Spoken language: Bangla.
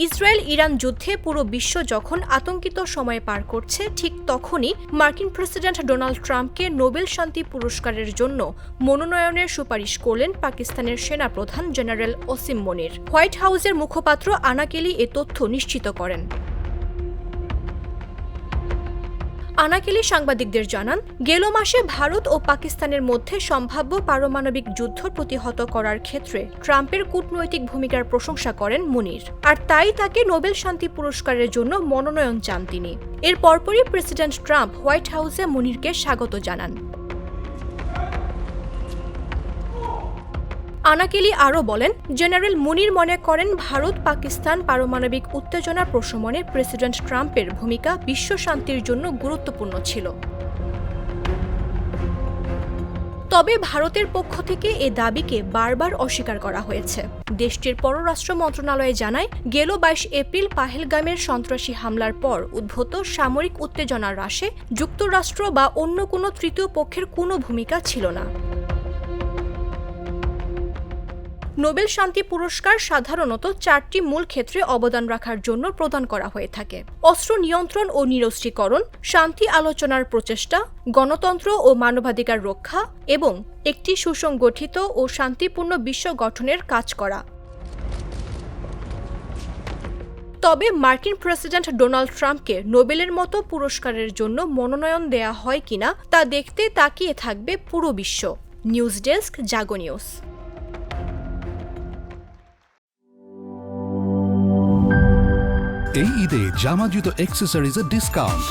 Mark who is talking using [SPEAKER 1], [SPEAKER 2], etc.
[SPEAKER 1] ইসরায়েল ইরান যুদ্ধে পুরো বিশ্ব যখন আতঙ্কিত সময় পার করছে, ঠিক তখনই মার্কিন প্রেসিডেন্ট ডোনাল্ড ট্রাম্পকে নোবেল শান্তি পুরস্কারের জন্য মনোনয়নের সুপারিশ করলেন পাকিস্তানের সেনাপ্রধান জেনারেল ওসিম মনির। হোয়াইট হাউসের মুখপাত্র আনা কেলি এ তথ্য নিশ্চিত করেন। আনা কেলি সাংবাদিকদের জানান, গেল মাসে ভারত ও পাকিস্তানের মধ্যে সম্ভাব্য পারমাণবিক যুদ্ধ প্রতিহত করার ক্ষেত্রে ট্রাম্পের কূটনৈতিক ভূমিকার প্রশংসা করেন মনির, আর তাই তাকে নোবেল শান্তি পুরস্কারের জন্য মনোনয়ন চান তিনি। এর পরপরই প্রেসিডেন্ট ট্রাম্প হোয়াইট হাউসে মনিরকে স্বাগত জানান। আনা কেলি আরও বলেন, জেনারেল মুনির মনে করেন ভারত পাকিস্তান পারমাণবিক উত্তেজনা প্রশমনে প্রেসিডেন্ট ট্রাম্পের ভূমিকা বিশ্ব শান্তির জন্য গুরুত্বপূর্ণ ছিল। তবে ভারতের পক্ষ থেকে এ দাবিকে বারবার অস্বীকার করা হয়েছে। দেশটির পররাষ্ট্র মন্ত্রণালয় জানায়, গেল ২২ এপ্রিল পাহেলগামের সন্ত্রাসী হামলার পর উদ্ভূত সামরিক উত্তেজনা হ্রাসে যুক্তরাষ্ট্র বা অন্য কোনো তৃতীয় পক্ষের কোনো ভূমিকা ছিল না। নোবেল শান্তি পুরস্কার সাধারণত ৪টি মূল ক্ষেত্রে অবদান রাখার জন্য প্রদান করা হয়ে থাকে: অস্ত্র নিয়ন্ত্রণ ও নিরস্ত্রীকরণ, শান্তি আলোচনার প্রচেষ্টা, গণতন্ত্র ও মানবাধিকার রক্ষা এবং একটি সুসংগঠিত ও শান্তিপূর্ণ বিশ্ব গঠনের কাজ করা। তবে মার্কিন প্রেসিডেন্ট ডোনাল্ড ট্রাম্পকে নোবেলের মতো পুরস্কারের জন্য মনোনয়ন দেয়া হয় কিনা তা দেখতে তাকিয়ে থাকবে পুরো বিশ্ব। নিউজ ডেস্ক, জাগো নিউজ।
[SPEAKER 2] এই ঈদে জামা জুতো অ্যাক্সেসরিজের ডিসকাউন্ট।